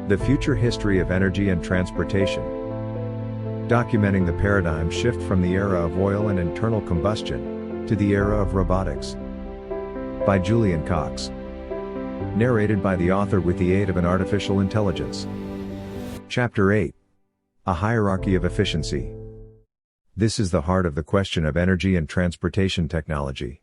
The Future History of Energy and Transportation. Documenting the paradigm shift from the era of oil and internal combustion to the era of robotics. By Julian Cox. Narrated by the author with the aid of an artificial intelligence. Chapter 8. A Hierarchy of Efficiency. This is the heart of the question of energy and transportation technology.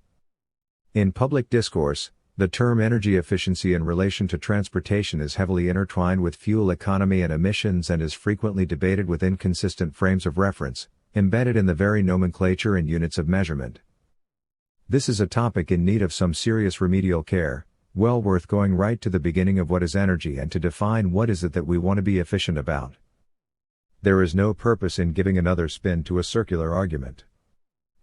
In public discourse, the term energy efficiency in relation to transportation is heavily intertwined with fuel economy and emissions and is frequently debated with inconsistent frames of reference, embedded in the very nomenclature and units of measurement. This is a topic in need of some serious remedial care, well worth going right to the beginning of what is energy and to define what is it that we want to be efficient about. There is no purpose in giving another spin to a circular argument.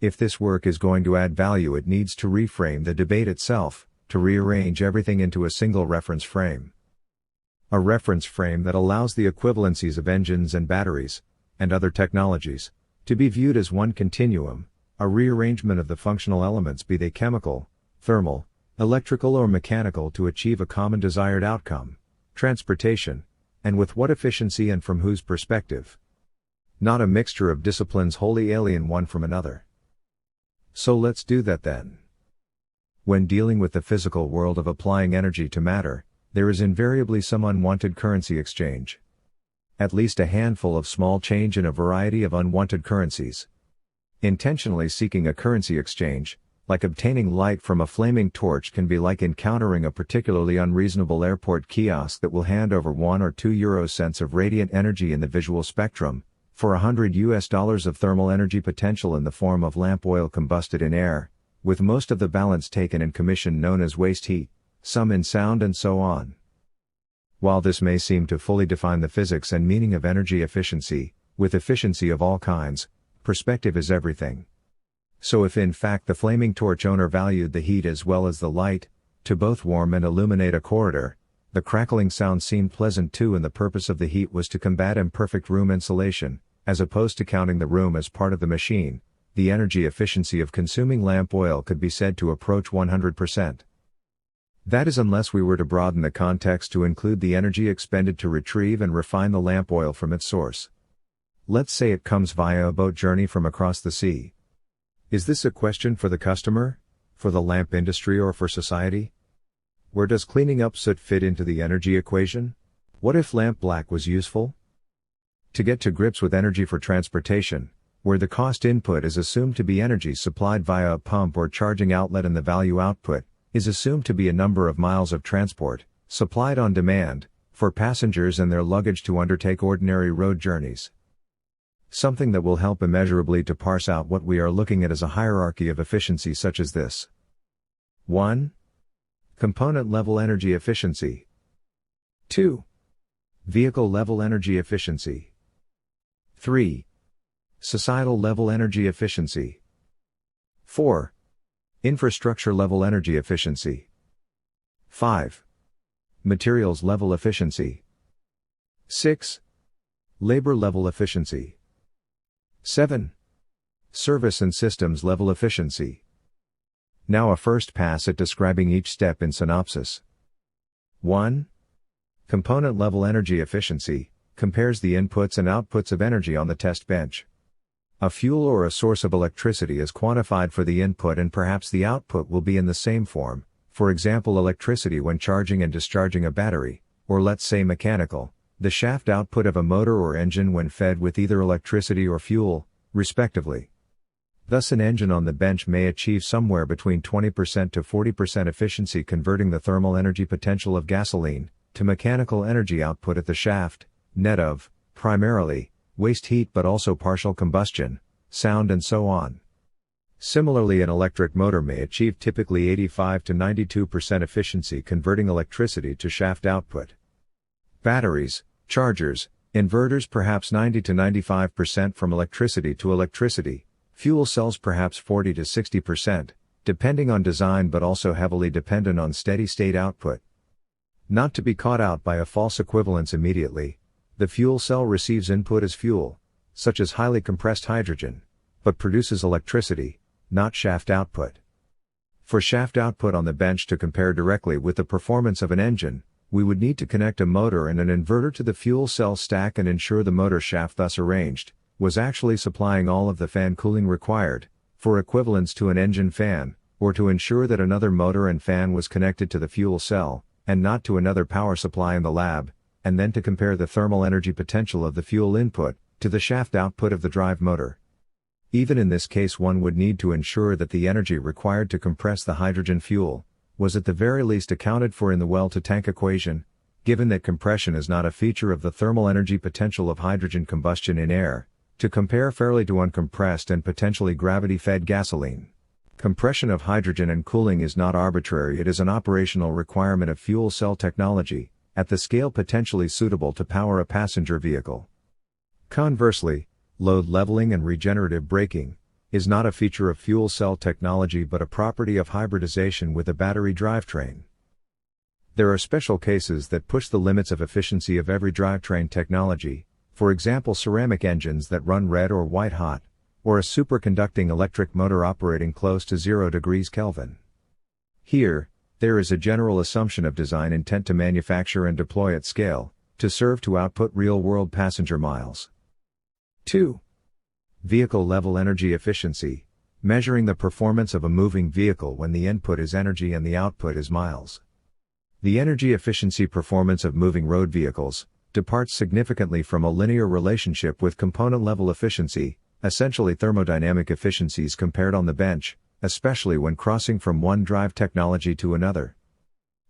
If this work is going to add value, it needs to reframe the debate itself, to rearrange everything into a single reference frame. A reference frame that allows the equivalencies of engines and batteries, and other technologies, to be viewed as one continuum, a rearrangement of the functional elements, be they chemical, thermal, electrical or mechanical, to achieve a common desired outcome, transportation, and with what efficiency and from whose perspective. Not a mixture of disciplines wholly alien one from another. So let's do that then. When dealing with the physical world of applying energy to matter, there is invariably some unwanted currency exchange. At least a handful of small change in a variety of unwanted currencies. Intentionally seeking a currency exchange, like obtaining light from a flaming torch, can be like encountering a particularly unreasonable airport kiosk that will hand over 1 or 2 euro cents of radiant energy in the visual spectrum, for $100 of thermal energy potential in the form of lamp oil combusted in air, with most of the balance taken in commission known as waste heat, some in sound, and so on. While this may seem to fully define the physics and meaning of energy efficiency, with efficiency of all kinds, perspective is everything. So if in fact the flaming torch owner valued the heat as well as the light, to both warm and illuminate a corridor, the crackling sound seemed pleasant too, and the purpose of the heat was to combat imperfect room insulation, as opposed to counting the room as part of the machine. The energy efficiency of consuming lamp oil could be said to approach 100%. That is, unless we were to broaden the context to include the energy expended to retrieve and refine the lamp oil from its source. Let's say it comes via a boat journey from across the sea. Is this a question for the customer, for the lamp industry, or for society? Where does cleaning up soot fit into the energy equation? What if lamp black was useful? To get to grips with energy for transportation, where the cost input is assumed to be energy supplied via a pump or charging outlet and the value output is assumed to be a number of miles of transport, supplied on demand, for passengers and their luggage to undertake ordinary road journeys. Something that will help immeasurably to parse out what we are looking at as a hierarchy of efficiency such as this. 1. Component level energy efficiency. 2. Vehicle level energy efficiency. 3. Societal level energy efficiency. 4. Infrastructure level energy efficiency. 5. Materials level efficiency. 6. Labor level efficiency. 7. Service and systems level efficiency. Now a first pass at describing each step in synopsis. 1. Component level energy efficiency compares the inputs and outputs of energy on the test bench. A fuel or a source of electricity is quantified for the input, and perhaps the output will be in the same form, for example electricity when charging and discharging a battery, or let's say mechanical, the shaft output of a motor or engine when fed with either electricity or fuel, respectively. Thus an engine on the bench may achieve somewhere between 20% to 40% efficiency converting the thermal energy potential of gasoline to mechanical energy output at the shaft, net of, primarily, waste heat but also partial combustion, sound, and so on. Similarly, an electric motor may achieve typically 85 to 92% efficiency converting electricity to shaft output. Batteries, chargers, inverters perhaps 90 to 95% from electricity to electricity, fuel cells perhaps 40 to 60%, depending on design but also heavily dependent on steady-state output. Not to be caught out by a false equivalence immediately, the fuel cell receives input as fuel, such as highly compressed hydrogen, but produces electricity, not shaft output. For shaft output on the bench to compare directly with the performance of an engine, we would need to connect a motor and an inverter to the fuel cell stack and ensure the motor shaft thus arranged was actually supplying all of the fan cooling required, for equivalence to an engine fan, or to ensure that another motor and fan was connected to the fuel cell, and not to another power supply in the lab, and then to compare the thermal energy potential of the fuel input to the shaft output of the drive motor. Even in this case, one would need to ensure that the energy required to compress the hydrogen fuel was at the very least accounted for in the well-to-tank equation, given that compression is not a feature of the thermal energy potential of hydrogen combustion in air, to compare fairly to uncompressed and potentially gravity-fed gasoline. Compression of hydrogen and cooling is not arbitrary, it is an operational requirement of fuel cell technology, at the scale potentially suitable to power a passenger vehicle. Conversely, load leveling and regenerative braking is not a feature of fuel cell technology but a property of hybridization with a battery drivetrain. There are special cases that push the limits of efficiency of every drivetrain technology, for example ceramic engines that run red or white hot, or a superconducting electric motor operating close to 0 degrees Kelvin. Here, there is a general assumption of design intent to manufacture and deploy at scale, to serve to output real-world passenger miles. 2. Vehicle-level energy efficiency, measuring the performance of a moving vehicle when the input is energy and the output is miles. The energy efficiency performance of moving road vehicles departs significantly from a linear relationship with component-level efficiency, essentially thermodynamic efficiencies compared on the bench, especially when crossing from one drive technology to another.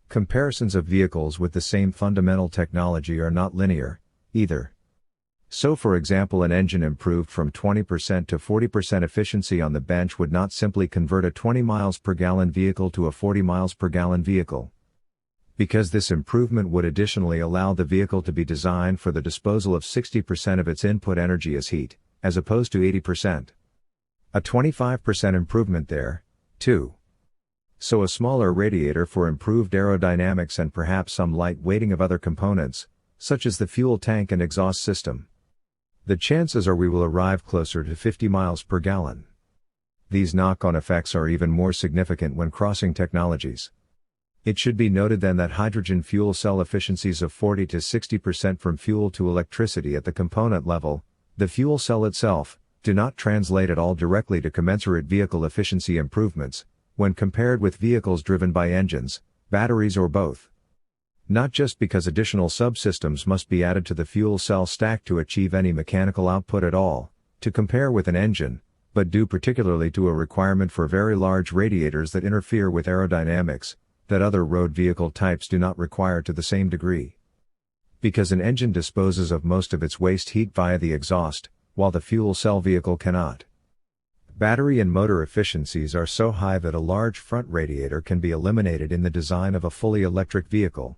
Comparisons of vehicles with the same fundamental technology are not linear, either. So for example, an engine improved from 20% to 40% efficiency on the bench would not simply convert a 20 miles per gallon vehicle to a 40 miles per gallon vehicle. Because this improvement would additionally allow the vehicle to be designed for the disposal of 60% of its input energy as heat, as opposed to 80%. A 25% improvement there, too. So a smaller radiator for improved aerodynamics and perhaps some light weighting of other components, such as the fuel tank and exhaust system. The chances are we will arrive closer to 50 miles per gallon. These knock-on effects are even more significant when crossing technologies. It should be noted then that hydrogen fuel cell efficiencies of 40 to 60% from fuel to electricity at the component level, the fuel cell itself, do not translate at all directly to commensurate vehicle efficiency improvements, when compared with vehicles driven by engines, batteries or both. Not just because additional subsystems must be added to the fuel cell stack to achieve any mechanical output at all, to compare with an engine, but due particularly to a requirement for very large radiators that interfere with aerodynamics, that other road vehicle types do not require to the same degree. Because an engine disposes of most of its waste heat via the exhaust, while the fuel cell vehicle cannot. Battery and motor efficiencies are so high that a large front radiator can be eliminated in the design of a fully electric vehicle.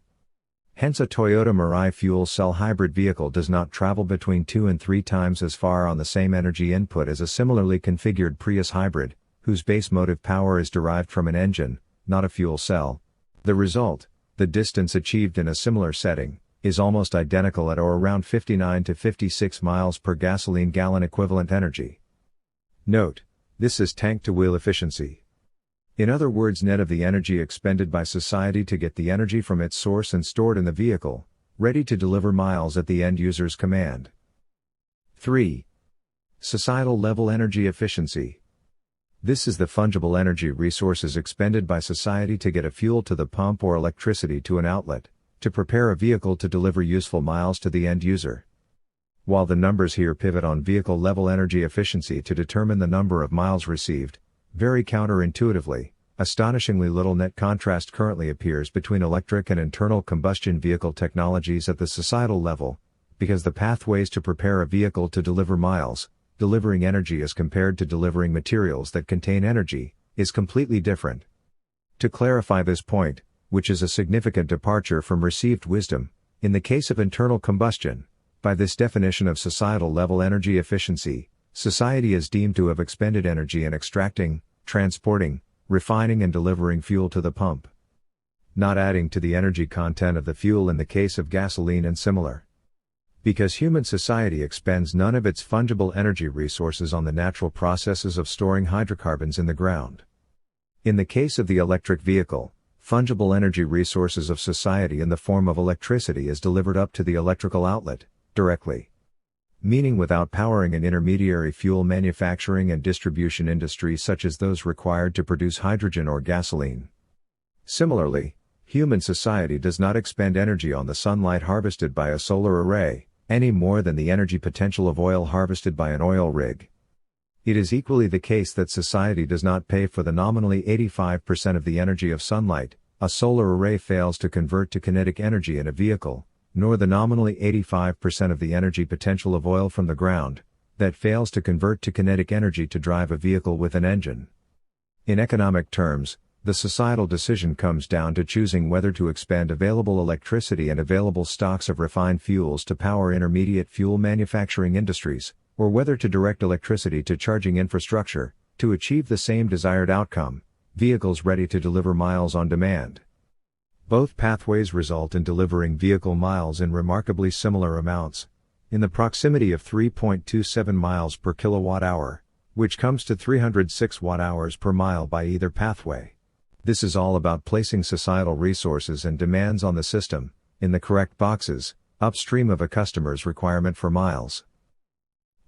Hence a Toyota Mirai fuel cell hybrid vehicle does not travel between 2 and 3 times as far on the same energy input as a similarly configured Prius hybrid, whose base motive power is derived from an engine, not a fuel cell. The result, the distance achieved in a similar setting, is almost identical at or around 59 to 56 miles per gasoline gallon equivalent energy. Note, this is tank-to-wheel efficiency. In other words, net of the energy expended by society to get the energy from its source and stored in the vehicle, ready to deliver miles at the end user's command. 3. Societal level energy efficiency. This is the fungible energy resources expended by society to get a fuel to the pump or electricity to an outlet, to prepare a vehicle to deliver useful miles to the end user. While the numbers here pivot on vehicle level energy efficiency to determine the number of miles received, very counterintuitively, astonishingly little net contrast currently appears between electric and internal combustion vehicle technologies at the societal level, because the pathways to prepare a vehicle to deliver miles, delivering energy as compared to delivering materials that contain energy, is completely different. To clarify this point, which is a significant departure from received wisdom, in the case of internal combustion, by this definition of societal level energy efficiency, society is deemed to have expended energy in extracting, transporting, refining and delivering fuel to the pump. Not adding to the energy content of the fuel in the case of gasoline and similar. Because human society expends none of its fungible energy resources on the natural processes of storing hydrocarbons in the ground. In the case of the electric vehicle, fungible energy resources of society in the form of electricity is delivered up to the electrical outlet, directly. Meaning without powering an intermediary fuel manufacturing and distribution industry such as those required to produce hydrogen or gasoline. Similarly, human society does not expend energy on the sunlight harvested by a solar array, any more than the energy potential of oil harvested by an oil rig. It is equally the case that society does not pay for the nominally 85% of the energy of sunlight a solar array fails to convert to kinetic energy in a vehicle, nor the nominally 85% of the energy potential of oil from the ground that fails to convert to kinetic energy to drive a vehicle with an engine. In economic terms, the societal decision comes down to choosing whether to expend available electricity and available stocks of refined fuels to power intermediate fuel manufacturing industries, or whether to direct electricity to charging infrastructure, to achieve the same desired outcome, vehicles ready to deliver miles on demand. Both pathways result in delivering vehicle miles in remarkably similar amounts, in the proximity of 3.27 miles per kilowatt-hour, which comes to 306 watt-hours per mile by either pathway. This is all about placing societal resources and demands on the system, in the correct boxes, upstream of a customer's requirement for miles.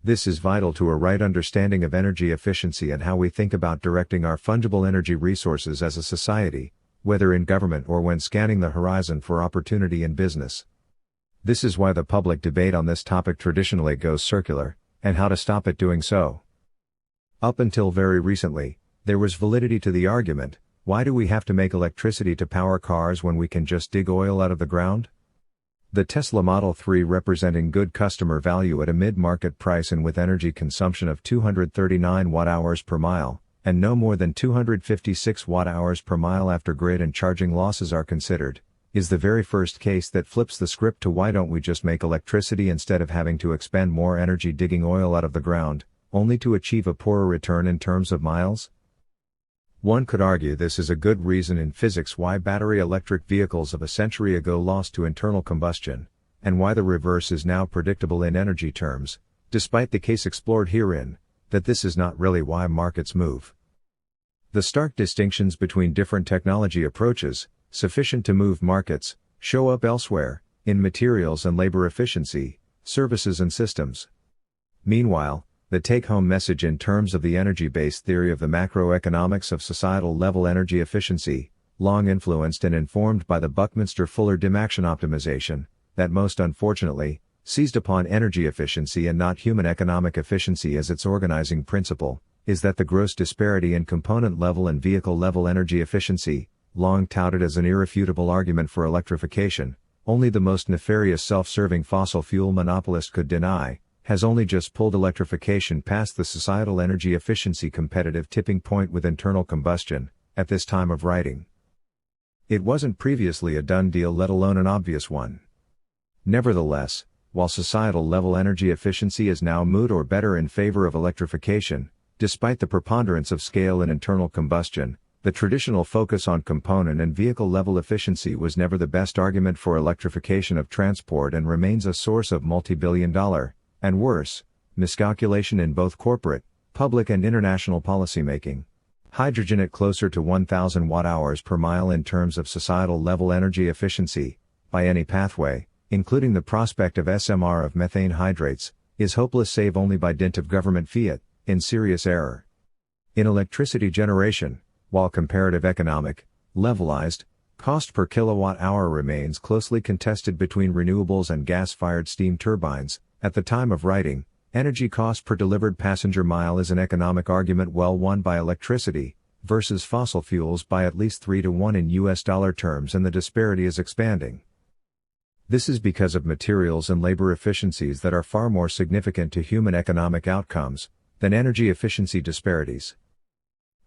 This is vital to a right understanding of energy efficiency and how we think about directing our fungible energy resources as a society, whether in government or when scanning the horizon for opportunity in business. This is why the public debate on this topic traditionally goes circular, and how to stop it doing so. Up until very recently, there was validity to the argument, why do we have to make electricity to power cars when we can just dig oil out of the ground? The Tesla Model 3 representing good customer value at a mid-market price and with energy consumption of 239 watt-hours per mile, and no more than 256 watt-hours per mile after grid and charging losses are considered, is the very first case that flips the script to why don't we just make electricity instead of having to expend more energy digging oil out of the ground, only to achieve a poorer return in terms of miles? One could argue this is a good reason in physics why battery electric vehicles of a century ago lost to internal combustion, and why the reverse is now predictable in energy terms, despite the case explored herein, that this is not really why markets move. The stark distinctions between different technology approaches, sufficient to move markets, show up elsewhere, in materials and labor efficiency, services and systems. Meanwhile, the take-home message in terms of the energy-based theory of the macroeconomics of societal-level energy efficiency, long influenced and informed by the Buckminster-Fuller-Dim action optimization, that most unfortunately, seized upon energy efficiency and not human economic efficiency as its organizing principle, is that the gross disparity in component-level and vehicle-level energy efficiency, long touted as an irrefutable argument for electrification, only the most nefarious self-serving fossil fuel monopolist could deny, has only just pulled electrification past the societal energy efficiency competitive tipping point with internal combustion, at this time of writing. It wasn't previously a done deal, let alone an obvious one. Nevertheless, while societal level energy efficiency is now moot or better in favor of electrification, despite the preponderance of scale in internal combustion, the traditional focus on component and vehicle level efficiency was never the best argument for electrification of transport and remains a source of multi-billion-dollar, and worse, miscalculation in both corporate, public and international policymaking. Hydrogen at closer to 1,000 watt-hours per mile in terms of societal level energy efficiency, by any pathway, including the prospect of SMR of methane hydrates, is hopeless save only by dint of government fiat, in serious error. In electricity generation, while comparative economic, levelized, cost per kilowatt-hour remains closely contested between renewables and gas-fired steam turbines, at the time of writing, energy cost per delivered passenger mile is an economic argument well won by electricity, versus fossil fuels by at least 3 to 1 in US dollar terms, and the disparity is expanding. This is because of materials and labor efficiencies that are far more significant to human economic outcomes, than energy efficiency disparities.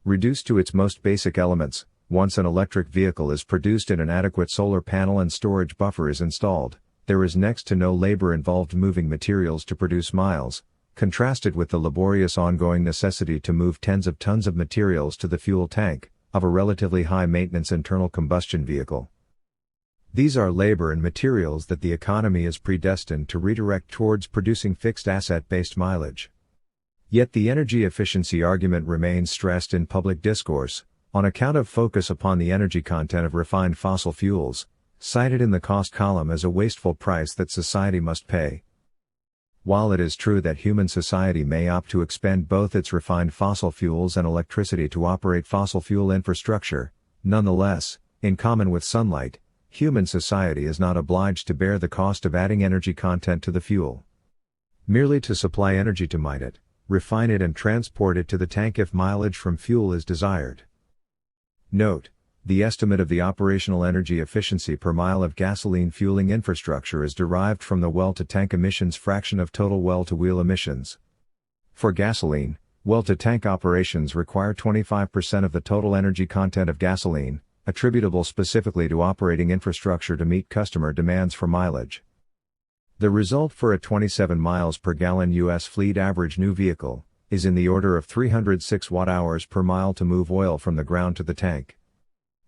Reduced to its most basic elements, once an electric vehicle is produced and an adequate solar panel and storage buffer is installed, there is next to no labor involved moving materials to produce miles, contrasted with the laborious ongoing necessity to move tens of tons of materials to the fuel tank of a relatively high-maintenance internal combustion vehicle. These are labor and materials that the economy is predestined to redirect towards producing fixed asset-based mileage. Yet the energy efficiency argument remains stressed in public discourse, on account of focus upon the energy content of refined fossil fuels, cited in the cost column as a wasteful price that society must pay. While it is true that human society may opt to expend both its refined fossil fuels and electricity to operate fossil fuel infrastructure, nonetheless, in common with sunlight, human society is not obliged to bear the cost of adding energy content to the fuel. Merely to supply energy to mine it, refine it and transport it to the tank if mileage from fuel is desired. Note: the estimate of the operational energy efficiency per mile of gasoline fueling infrastructure is derived from the well-to-tank emissions fraction of total well-to-wheel emissions. For gasoline, well-to-tank operations require 25% of the total energy content of gasoline, attributable specifically to operating infrastructure to meet customer demands for mileage. The result for a 27 miles per gallon U.S. fleet average new vehicle is in the order of 306 watt-hours per mile to move oil from the ground to the tank.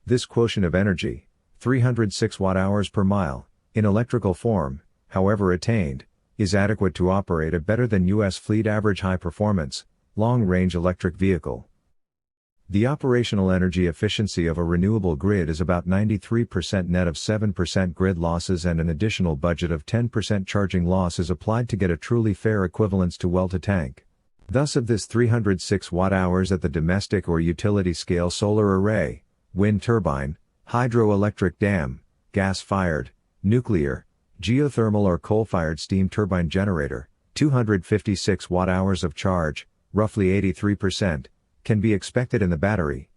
This quotient of energy, 306 watt-hours per mile, in electrical form, however attained, is adequate to operate a better than U.S. fleet average high-performance, long-range electric vehicle. The operational energy efficiency of a renewable grid is about 93% net of 7% grid losses, and an additional budget of 10% charging loss is applied to get a truly fair equivalence to well-to-tank. Thus of this 306 watt-hours at the domestic or utility scale solar array, wind turbine, hydroelectric dam, gas-fired, nuclear, geothermal or coal-fired steam turbine generator, 256 watt-hours of charge, roughly 83%, can be expected in the battery.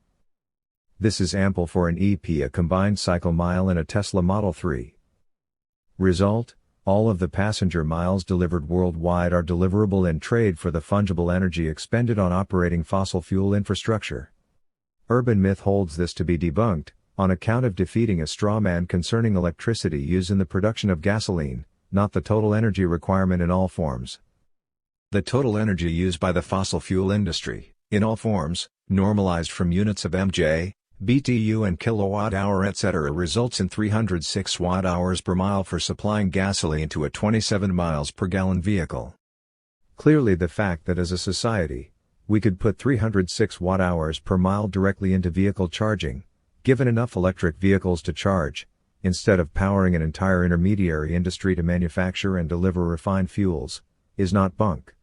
This is ample for an EP, a combined cycle mile in a Tesla Model 3. Result: all of the passenger miles delivered worldwide are deliverable in trade for the fungible energy expended on operating fossil fuel infrastructure. Urban myth holds this to be debunked, on account of defeating a straw man concerning electricity used in the production of gasoline, not the total energy requirement in all forms. The total energy used by the fossil fuel industry, in all forms, normalized from units of MJ, BTU and kilowatt-hour etc., results in 306 watt-hours per mile for supplying gasoline to a 27 miles per gallon vehicle. Clearly, the fact that as a society, we could put 306 watt-hours per mile directly into vehicle charging, given enough electric vehicles to charge, instead of powering an entire intermediary industry to manufacture and deliver refined fuels, is not bunk.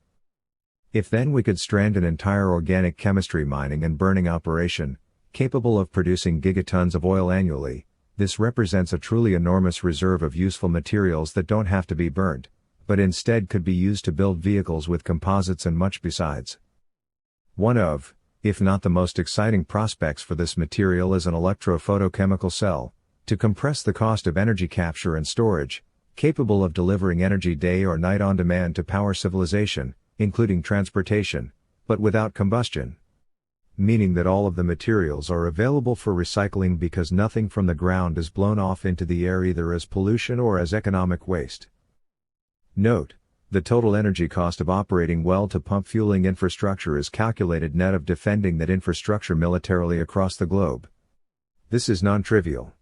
If then we could strand an entire organic chemistry mining and burning operation, capable of producing gigatons of oil annually, this represents a truly enormous reserve of useful materials that don't have to be burnt, but instead could be used to build vehicles with composites and much besides. One of, if not the most exciting prospects for this material is an electrophotochemical cell, to compress the cost of energy capture and storage, capable of delivering energy day or night on demand to power civilization, including transportation, but without combustion. Meaning that all of the materials are available for recycling because nothing from the ground is blown off into the air either as pollution or as economic waste. Note: the total energy cost of operating well-to-pump fueling infrastructure is calculated net of defending that infrastructure militarily across the globe. This is non-trivial.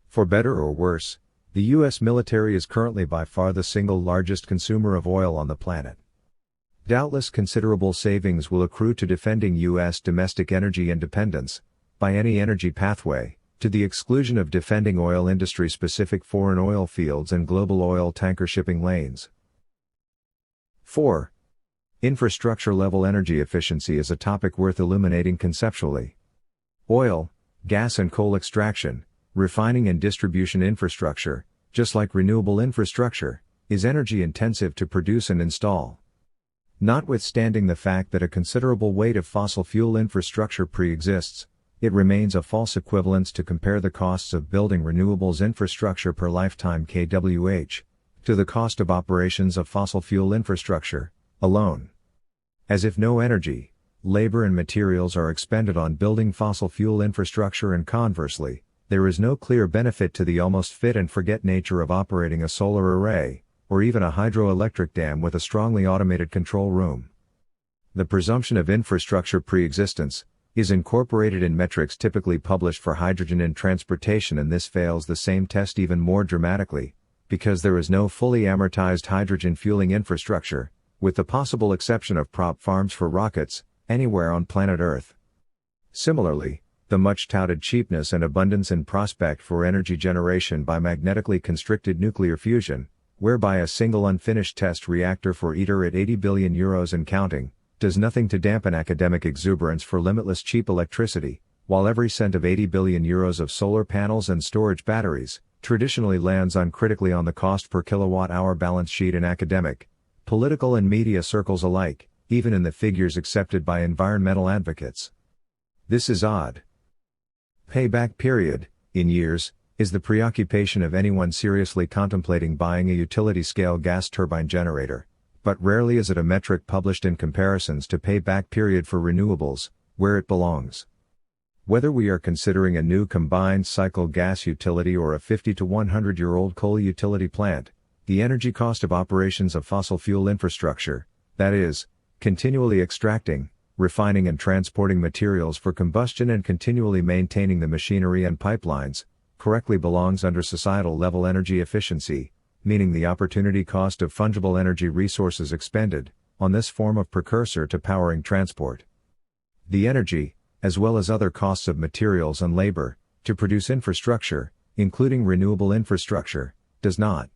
For better or worse, the U.S. military is currently by far the single largest consumer of oil on the planet. Doubtless considerable savings will accrue to defending U.S. domestic energy independence, by any energy pathway, to the exclusion of defending oil industry-specific foreign oil fields and global oil tanker shipping lanes. 4. Infrastructure-level energy efficiency is a topic worth illuminating conceptually. Oil, gas and coal extraction, refining and distribution infrastructure, just like renewable infrastructure, is energy-intensive to produce and install. Notwithstanding the fact that a considerable weight of fossil fuel infrastructure pre-exists, it remains a false equivalence to compare the costs of building renewables infrastructure per lifetime kWh, to the cost of operations of fossil fuel infrastructure, alone. As if no energy, labor and materials are expended on building fossil fuel infrastructure, and conversely, there is no clear benefit to the almost fit and forget nature of operating a solar array, or even a hydroelectric dam with a strongly automated control room. The presumption of infrastructure pre-existence is incorporated in metrics typically published for hydrogen in transportation, and this fails the same test even more dramatically, because there is no fully amortized hydrogen fueling infrastructure, with the possible exception of prop farms for rockets, anywhere on planet Earth. Similarly, the much-touted cheapness and abundance in prospect for energy generation by magnetically constricted nuclear fusion, whereby a single unfinished test reactor for ITER at €80 billion and counting, does nothing to dampen academic exuberance for limitless cheap electricity, while every cent of €80 billion of solar panels and storage batteries, traditionally lands uncritically on the cost per kilowatt-hour balance sheet in academic, political and media circles alike, even in the figures accepted by environmental advocates. This is odd. Payback period, in years, is the preoccupation of anyone seriously contemplating buying a utility-scale gas turbine generator, but rarely is it a metric published in comparisons to payback period for renewables, where it belongs. Whether we are considering a new combined cycle gas utility or a 50 to 100-year-old coal utility plant, the energy cost of operations of fossil fuel infrastructure, that is, continually extracting, refining and transporting materials for combustion and continually maintaining the machinery and pipelines, correctly belongs under societal level energy efficiency, meaning the opportunity cost of fungible energy resources expended on this form of precursor to powering transport. The energy, as well as other costs of materials and labor, to produce infrastructure, including renewable infrastructure, does not.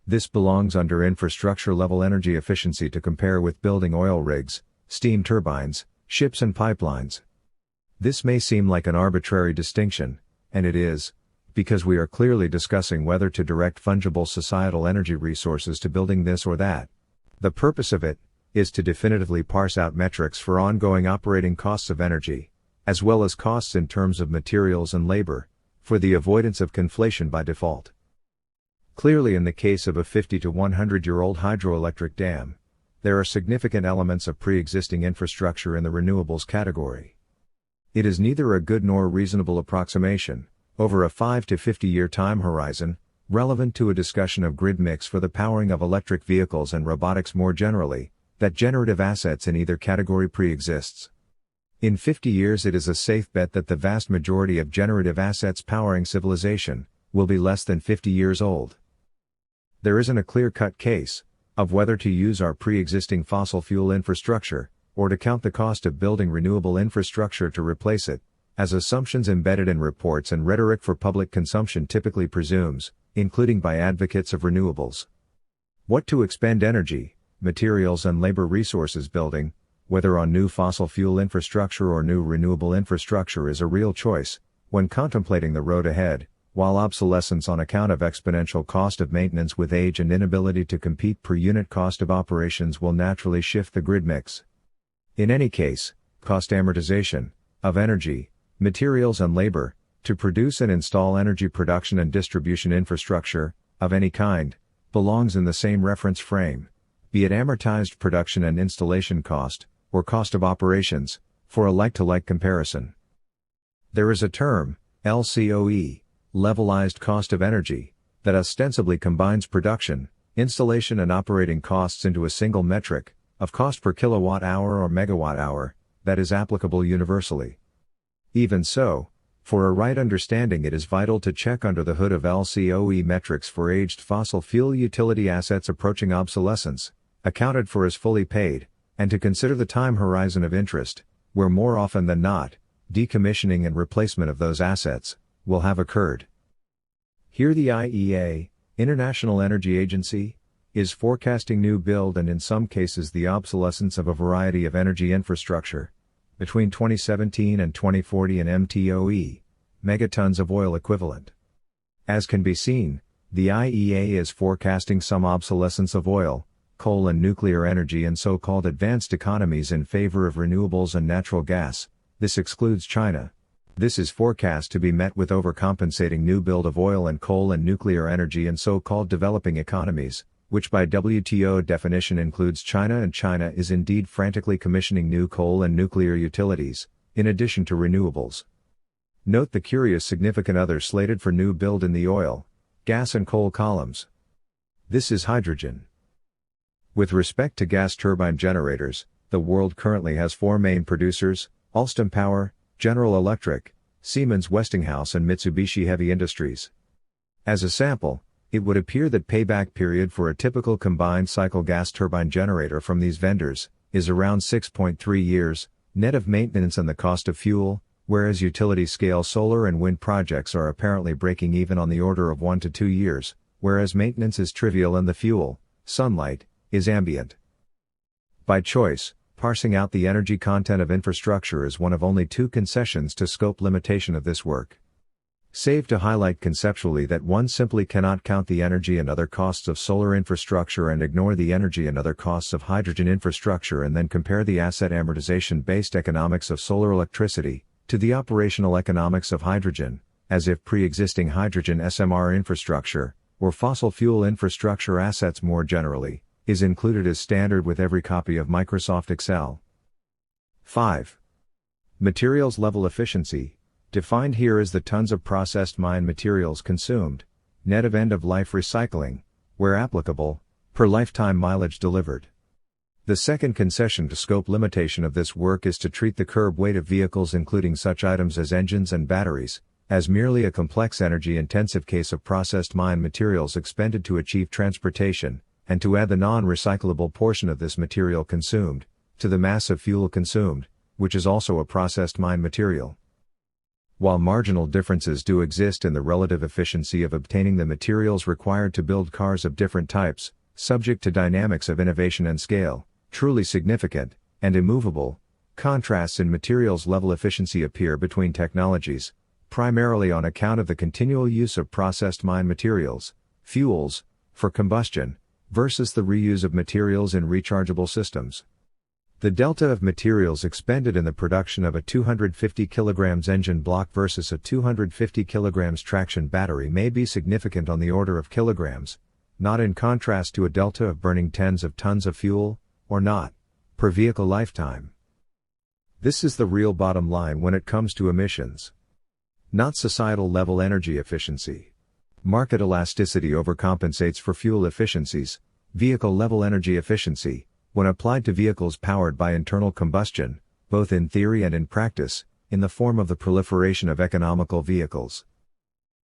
This belongs under infrastructure-level energy efficiency to compare with building oil rigs, steam turbines, ships and pipelines. This may seem like an arbitrary distinction, and it is, because we are clearly discussing whether to direct fungible societal energy resources to building this or that. The purpose of it is to definitively parse out metrics for ongoing operating costs of energy, as well as costs in terms of materials and labor, for the avoidance of conflation by default. Clearly, in the case of a 50 to 100-year-old hydroelectric dam, there are significant elements of pre-existing infrastructure in the renewables category. It is neither a good nor reasonable approximation, over a 5 to 50-year time horizon, relevant to a discussion of grid mix for the powering of electric vehicles and robotics more generally, that generative assets in either category pre-exists. In 50 years, it is a safe bet that the vast majority of generative assets powering civilization will be less than 50 years old. There isn't a clear-cut case of whether to use our pre-existing fossil fuel infrastructure, or to count the cost of building renewable infrastructure to replace it, as assumptions embedded in reports and rhetoric for public consumption typically presumes, including by advocates of renewables. What to expend energy, materials and labor resources building, whether on new fossil fuel infrastructure or new renewable infrastructure, is a real choice when contemplating the road ahead, while obsolescence on account of exponential cost of maintenance with age and inability to compete per unit cost of operations will naturally shift the grid mix. In any case, cost amortization of energy, materials and labor to produce and install energy production and distribution infrastructure of any kind belongs in the same reference frame, be it amortized production and installation cost, or cost of operations, for a like-to-like comparison. There is a term, LCOE, levelized cost of energy, that ostensibly combines production, installation and operating costs into a single metric, of cost per kilowatt-hour or megawatt-hour, that is applicable universally. Even so, for a right understanding, it is vital to check under the hood of LCOE metrics for aged fossil fuel utility assets approaching obsolescence, accounted for as fully paid, and to consider the time horizon of interest, where more often than not, decommissioning and replacement of those assets will have occurred. Here the IEA, International Energy Agency, is forecasting new build and in some cases the obsolescence of a variety of energy infrastructure, between 2017 and 2040 in MTOE, megatons of oil equivalent. As can be seen, the IEA is forecasting some obsolescence of oil, coal and nuclear energy and so-called advanced economies in favor of renewables and natural gas. This excludes China. This is forecast to be met with overcompensating new build of oil and coal and nuclear energy in so-called developing economies, which by WTO definition includes China, and China is indeed frantically commissioning new coal and nuclear utilities, in addition to renewables. Note the curious significant other slated for new build in the oil, gas and coal columns. This is hydrogen. With respect to gas turbine generators, the world currently has four main producers: Alstom Power, General Electric, Siemens Westinghouse and Mitsubishi Heavy Industries. As a sample, it would appear that payback period for a typical combined cycle gas turbine generator from these vendors is around 6.3 years, net of maintenance and the cost of fuel, whereas utility-scale solar and wind projects are apparently breaking even on the order of 1 to 2 years, whereas maintenance is trivial and the fuel, sunlight, is ambient. By choice, parsing out the energy content of infrastructure is one of only 2 concessions to scope limitation of this work. Save to highlight conceptually that one simply cannot count the energy and other costs of solar infrastructure and ignore the energy and other costs of hydrogen infrastructure and then compare the asset amortization-based economics of solar electricity to the operational economics of hydrogen, as if pre-existing hydrogen SMR infrastructure, or fossil fuel infrastructure assets more generally, is included as standard with every copy of Microsoft Excel. 5. Materials level efficiency, defined here as the tons of processed mine materials consumed, net of end-of-life recycling, where applicable, per lifetime mileage delivered. The second concession to scope limitation of this work is to treat the curb weight of vehicles including such items as engines and batteries, as merely a complex energy-intensive case of processed mine materials expended to achieve transportation, and to add the non-recyclable portion of this material consumed, to the mass of fuel consumed, which is also a processed mine material. While marginal differences do exist in the relative efficiency of obtaining the materials required to build cars of different types, subject to dynamics of innovation and scale, truly significant, and immovable, contrasts in materials level efficiency appear between technologies, primarily on account of the continual use of processed mine materials, fuels, for combustion, versus the reuse of materials in rechargeable systems. The delta of materials expended in the production of a 250 kg engine block versus a 250 kg traction battery may be significant on the order of kilograms, not in contrast to a delta of burning tens of tons of fuel, or not, per vehicle lifetime. This is the real bottom line when it comes to emissions. Not societal level energy efficiency. Market elasticity overcompensates for fuel efficiencies, vehicle level energy efficiency, when applied to vehicles powered by internal combustion, both in theory and in practice, in the form of the proliferation of economical vehicles.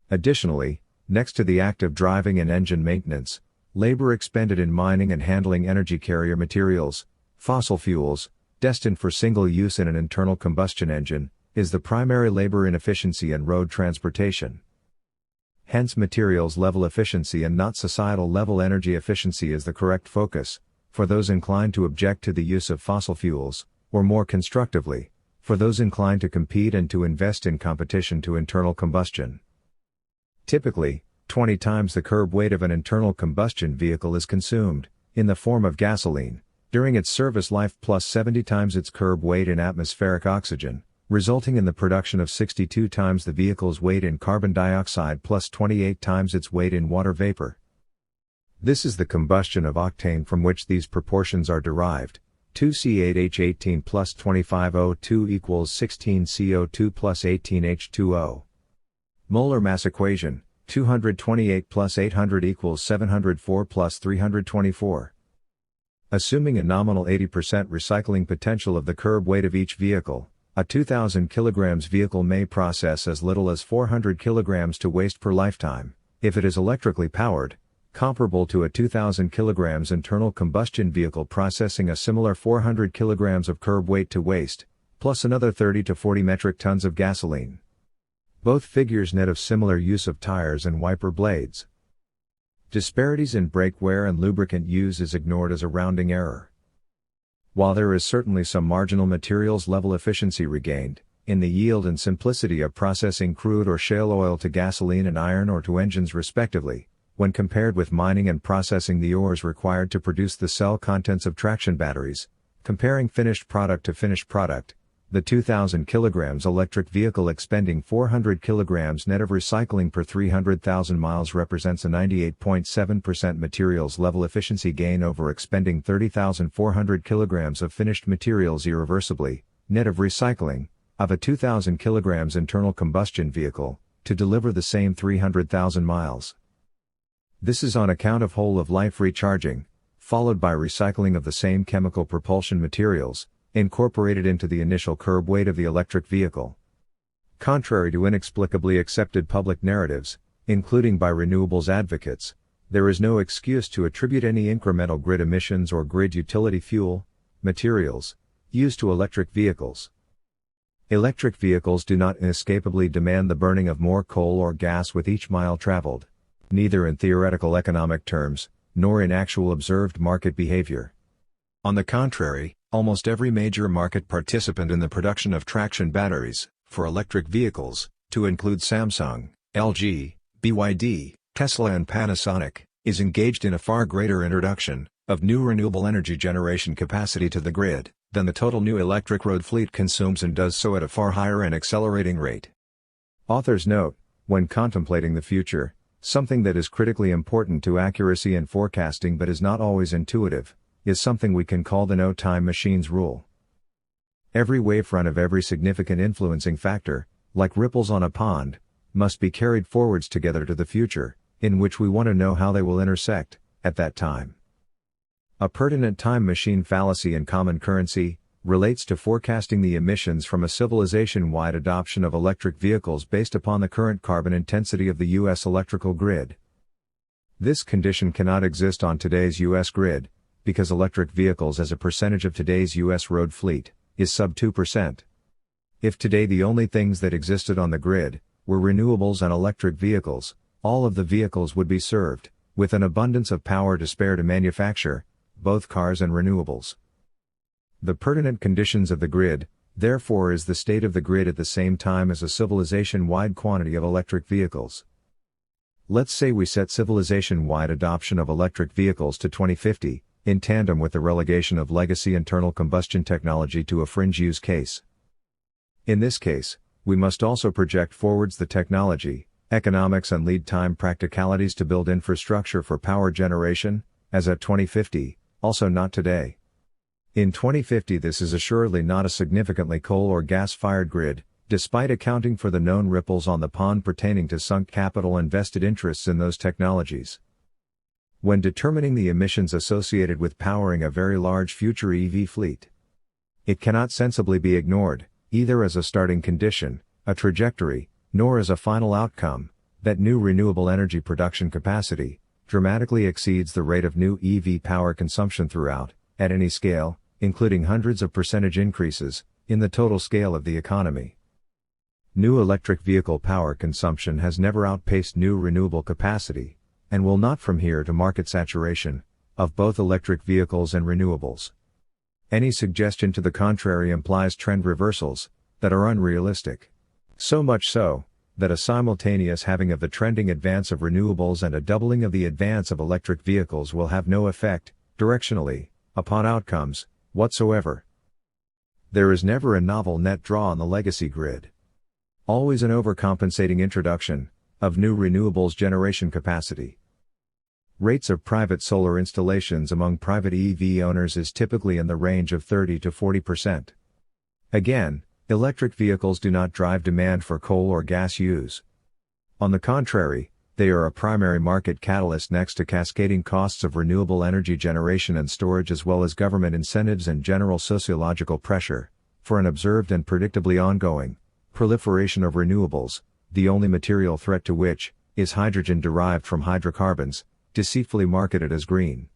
Additionally, next to the act of driving and engine maintenance, labor expended in mining and handling energy carrier materials, fossil fuels, destined for single use in an internal combustion engine, is the primary labor inefficiency in road transportation. Hence materials level efficiency and not societal level energy efficiency is the correct focus, for those inclined to object to the use of fossil fuels, or more constructively, for those inclined to compete and to invest in competition to internal combustion. Typically, 20 times the curb weight of an internal combustion vehicle is consumed, in the form of gasoline, during its service life plus 70 times its curb weight in atmospheric oxygen, resulting in the production of 62 times the vehicle's weight in carbon dioxide plus 28 times its weight in water vapor. This is the combustion of octane from which these proportions are derived. 2C8H18 plus 25O2 equals 16CO2 plus 18H2O. Molar mass equation, 228 plus 800 equals 704 plus 324. Assuming a nominal 80% recycling potential of the curb weight of each vehicle, a 2,000 kg vehicle may process as little as 400 kg to waste per lifetime, if it is electrically powered, comparable to a 2,000 kg internal combustion vehicle processing a similar 400 kg of curb weight to waste, plus another 30 to 40 metric tons of gasoline. Both figures net of similar use of tires and wiper blades. Disparities in brake wear and lubricant use is ignored as a rounding error. While there is certainly some marginal materials level efficiency regained, in the yield and simplicity of processing crude or shale oil to gasoline and iron or to engines respectively, when compared with mining and processing the ores required to produce the cell contents of traction batteries, comparing finished product to finished product, the 2,000 kg electric vehicle expending 400 kg net of recycling per 300,000 miles represents a 98.7% materials level efficiency gain over expending 30,400 kg of finished materials irreversibly, net of recycling, of a 2,000 kg internal combustion vehicle, to deliver the same 300,000 miles. This is on account of whole-of-life recharging, followed by recycling of the same chemical propulsion materials, incorporated into the initial curb weight of the electric vehicle. Contrary to inexplicably accepted public narratives, including by renewables advocates, there is no excuse to attribute any incremental grid emissions or grid utility fuel, materials, used to electric vehicles. Electric vehicles do not inescapably demand the burning of more coal or gas with each mile traveled, neither in theoretical economic terms, nor in actual observed market behavior. On the contrary, almost every major market participant in the production of traction batteries for electric vehicles, to include Samsung, LG, BYD, Tesla and Panasonic, is engaged in a far greater introduction of new renewable energy generation capacity to the grid than the total new electric road fleet consumes, and does so at a far higher and accelerating rate. Authors note, when contemplating the future, something that is critically important to accuracy and forecasting but is not always intuitive, is something we can call the no time machines rule. Every wavefront of every significant influencing factor, like ripples on a pond, must be carried forwards together to the future, in which we want to know how they will intersect, at that time. A pertinent time machine fallacy in common currency relates to forecasting the emissions from a civilization-wide adoption of electric vehicles based upon the current carbon intensity of the U.S. electrical grid. This condition cannot exist on today's U.S. grid, because electric vehicles as a percentage of today's U.S. road fleet is sub 2%. If today the only things that existed on the grid were renewables and electric vehicles, all of the vehicles would be served with an abundance of power to spare to manufacture both cars and renewables. The pertinent conditions of the grid, therefore, is the state of the grid at the same time as a civilization-wide quantity of electric vehicles. Let's say we set civilization-wide adoption of electric vehicles to 2050, in tandem with the relegation of legacy internal combustion technology to a fringe use case. In this case, we must also project forwards the technology, economics and lead time practicalities to build infrastructure for power generation, as at 2050, also not today. In 2050 this is assuredly not a significantly coal or gas-fired grid, despite accounting for the known ripples on the pond pertaining to sunk capital and vested interests in those technologies. When determining the emissions associated with powering a very large future EV fleet, it cannot sensibly be ignored, either as a starting condition, a trajectory, nor as a final outcome, that new renewable energy production capacity dramatically exceeds the rate of new EV power consumption throughout, at any scale, including hundreds of percentage increases, in the total scale of the economy. New electric vehicle power consumption has never outpaced new renewable capacity, and will not from here to market saturation, of both electric vehicles and renewables. Any suggestion to the contrary implies trend reversals that are unrealistic. So much so, that a simultaneous halving of the trending advance of renewables and a doubling of the advance of electric vehicles will have no effect, directionally, upon outcomes whatsoever. There is never a novel net draw on the legacy grid. Always an overcompensating introduction of new renewables generation capacity. Rates of private solar installations among private EV owners is typically in the range of 30 to 40%. Again, electric vehicles do not drive demand for coal or gas use. On the contrary, they are a primary market catalyst next to cascading costs of renewable energy generation and storage, as well as government incentives and general sociological pressure for an observed and predictably ongoing proliferation of renewables, the only material threat to which is hydrogen derived from hydrocarbons, deceitfully marketed as green.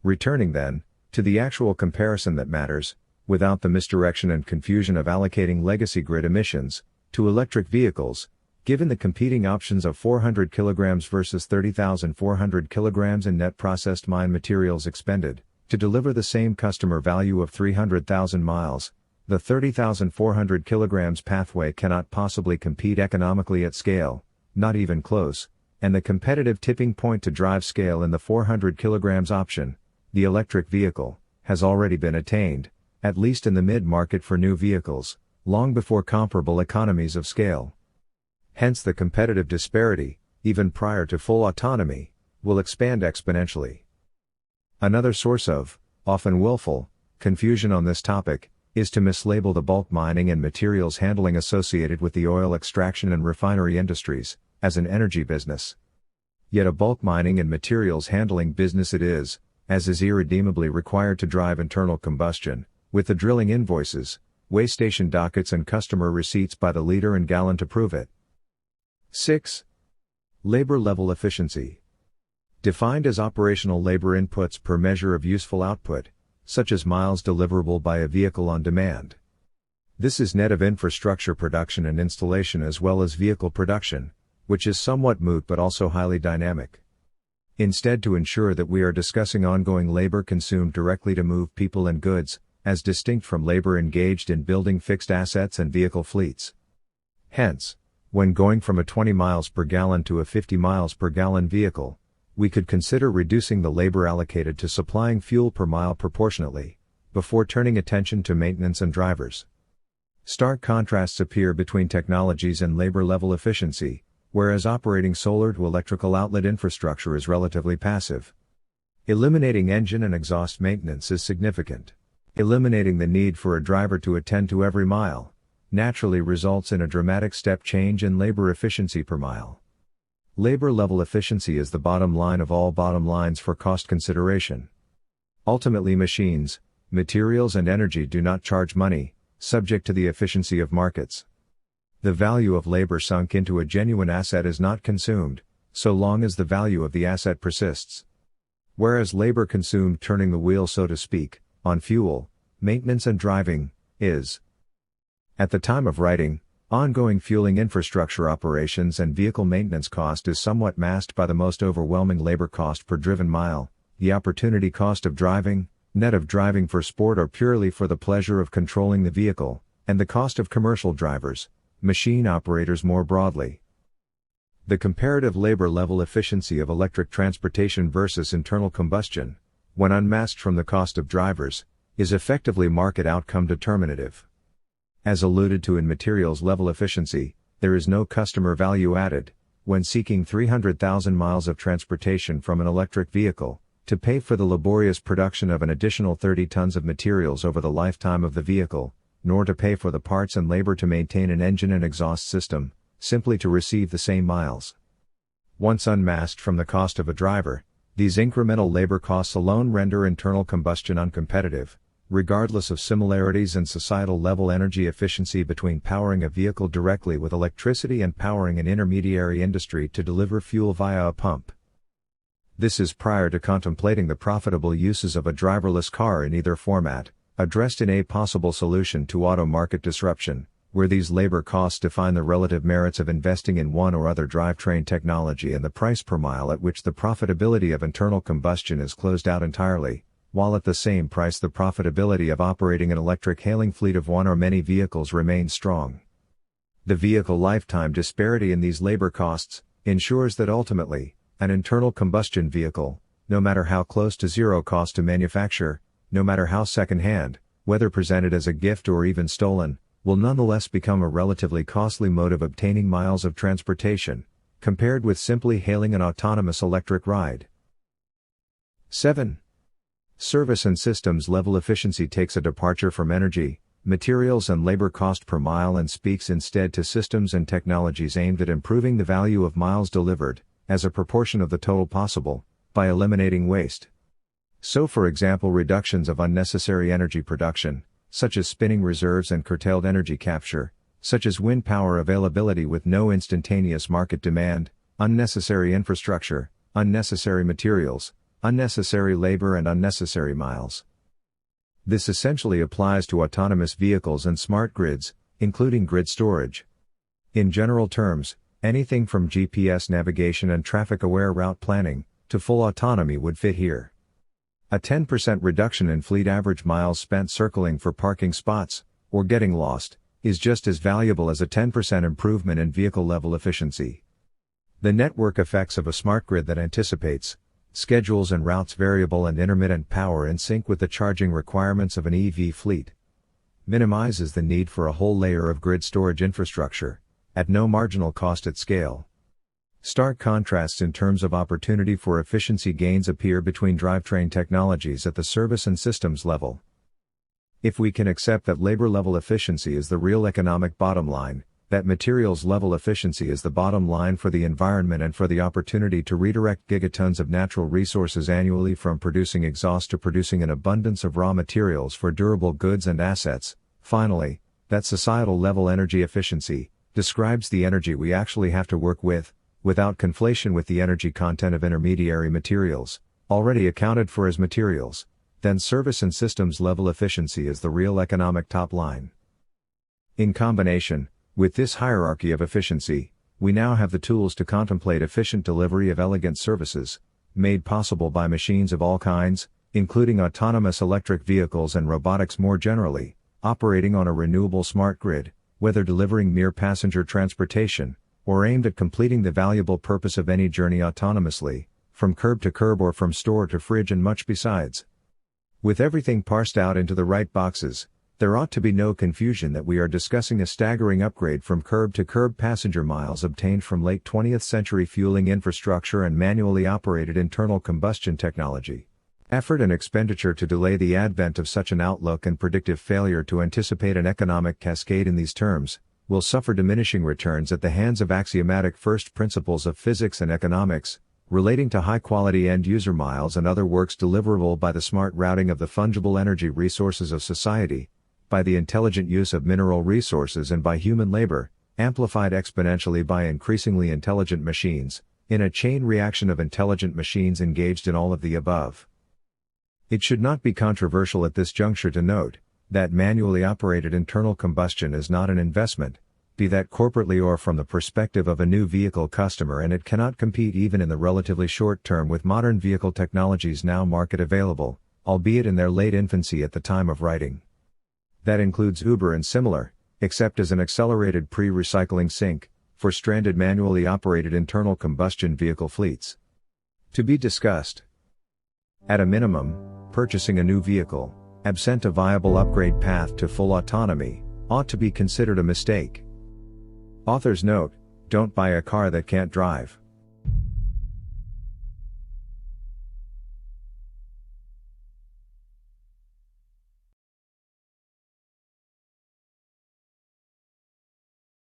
Returning then to the actual comparison that matters, without the misdirection and confusion of allocating legacy grid emissions to electric vehicles, given the competing options of 400 kilograms versus 30,400 kilograms in net processed mine materials expended to deliver the same customer value of 300,000 miles, the 30,400 kilograms pathway cannot possibly compete economically at scale, not even close, and the competitive tipping point to drive scale in the 400 kilograms option, the electric vehicle, has already been attained, at least in the mid-market for new vehicles, long before comparable economies of scale. Hence the competitive disparity, even prior to full autonomy, will expand exponentially. Another source of, often willful, confusion on this topic, is to mislabel the bulk mining and materials handling associated with the oil extraction and refinery industries as an energy business. Yet a bulk mining and materials handling business it is, as is irredeemably required to drive internal combustion, with the drilling invoices, weigh station dockets and customer receipts by the liter and gallon to prove it. 6. Labor level efficiency. Defined as operational labor inputs per measure of useful output, such as miles deliverable by a vehicle on demand. This is net of infrastructure production and installation as well as vehicle production, which is somewhat moot but also highly dynamic. Instead, to ensure that we are discussing ongoing labor consumed directly to move people and goods, as distinct from labor engaged in building fixed assets and vehicle fleets. Hence, when going from a 20 miles per gallon to a 50 miles per gallon vehicle, we could consider reducing the labor allocated to supplying fuel per mile proportionately, before turning attention to maintenance and drivers. Stark contrasts appear between technologies and labor level efficiency, whereas operating solar to electrical outlet infrastructure is relatively passive. Eliminating engine and exhaust maintenance is significant. Eliminating the need for a driver to attend to every mile naturally results in a dramatic step change in labor efficiency per mile. Labor level efficiency is the bottom line of all bottom lines for cost consideration. Ultimately, machines, materials and energy do not charge money, subject to the efficiency of markets. The value of labor sunk into a genuine asset is not consumed, so long as the value of the asset persists. Whereas labor consumed turning the wheel, so to speak, on fuel, maintenance and driving, is. At the time of writing, ongoing fueling infrastructure operations and vehicle maintenance cost is somewhat masked by the most overwhelming labor cost per driven mile, the opportunity cost of driving, net of driving for sport or purely for the pleasure of controlling the vehicle, and the cost of commercial drivers, machine operators more broadly. The comparative labor level efficiency of electric transportation versus internal combustion, when unmasked from the cost of drivers, is effectively market outcome determinative. As alluded to in materials level efficiency, there is no customer value added, when seeking 300,000 miles of transportation from an electric vehicle, to pay for the laborious production of an additional 30 tons of materials over the lifetime of the vehicle, nor to pay for the parts and labor to maintain an engine and exhaust system, simply to receive the same miles. Once unmasked from the cost of a driver, these incremental labor costs alone render internal combustion uncompetitive, regardless of similarities in societal level energy efficiency between powering a vehicle directly with electricity and powering an intermediary industry to deliver fuel via a pump. This is prior to contemplating the profitable uses of a driverless car in either format, addressed in a possible solution to auto market disruption, where these labor costs define the relative merits of investing in one or other drivetrain technology and the price per mile at which the profitability of internal combustion is closed out entirely, while at the same price the profitability of operating an electric hailing fleet of one or many vehicles remains strong. The vehicle lifetime disparity in these labor costs ensures that ultimately, an internal combustion vehicle, no matter how close to zero cost to manufacture, no matter how second-hand, whether presented as a gift or even stolen, will nonetheless become a relatively costly mode of obtaining miles of transportation, compared with simply hailing an autonomous electric ride. 7. Service and systems level efficiency takes a departure from energy, materials and labor cost per mile and speaks instead to systems and technologies aimed at improving the value of miles delivered, as a proportion of the total possible, by eliminating waste. So, for example, reductions of unnecessary energy production, such as spinning reserves and curtailed energy capture, such as wind power availability with no instantaneous market demand, unnecessary infrastructure, unnecessary materials, unnecessary labor and unnecessary miles. This essentially applies to autonomous vehicles and smart grids, including grid storage. In general terms, anything from GPS navigation and traffic-aware route planning, to full autonomy would fit here. A 10% reduction in fleet average miles spent circling for parking spots, or getting lost, is just as valuable as a 10% improvement in vehicle-level efficiency. The network effects of a smart grid that anticipates, schedules and routes variable and intermittent power in sync with the charging requirements of an EV fleet, minimizes the need for a whole layer of grid storage infrastructure, at no marginal cost at scale. Stark contrasts in terms of opportunity for efficiency gains appear between drivetrain technologies at the service and systems level. If we can accept that labor level efficiency is the real economic bottom line, that materials level efficiency is the bottom line for the environment and for the opportunity to redirect gigatons of natural resources annually from producing exhaust to producing an abundance of raw materials for durable goods and assets, finally, that societal level energy efficiency describes the energy we actually have to work with, without conflation with the energy content of intermediary materials, already accounted for as materials, then service and systems level efficiency is the real economic top line. In combination with this hierarchy of efficiency, we now have the tools to contemplate efficient delivery of elegant services, made possible by machines of all kinds, including autonomous electric vehicles and robotics more generally, operating on a renewable smart grid, whether delivering mere passenger transportation, or aimed at completing the valuable purpose of any journey autonomously, from curb to curb or from store to fridge and much besides. With everything parsed out into the right boxes, there ought to be no confusion that we are discussing a staggering upgrade from curb-to-curb passenger miles obtained from late 20th century fueling infrastructure and manually operated internal combustion technology. Effort and expenditure to delay the advent of such an outlook and predictive failure to anticipate an economic cascade in these terms, will suffer diminishing returns at the hands of axiomatic first principles of physics and economics, relating to high-quality end-user miles and other works deliverable by the smart routing of the fungible energy resources of society, by the intelligent use of mineral resources and by human labor, amplified exponentially by increasingly intelligent machines, in a chain reaction of intelligent machines engaged in all of the above. It should not be controversial at this juncture to note that manually operated internal combustion is not an investment, be that corporately or from the perspective of a new vehicle customer, and it cannot compete even in the relatively short term with modern vehicle technologies now market available, albeit in their late infancy at the time of writing. That includes Uber and similar, except as an accelerated pre-recycling sink, for stranded manually operated internal combustion vehicle fleets. To be discussed. At a minimum, purchasing a new vehicle, absent a viable upgrade path to full autonomy, ought to be considered a mistake. Author's note: don't buy a car that can't drive.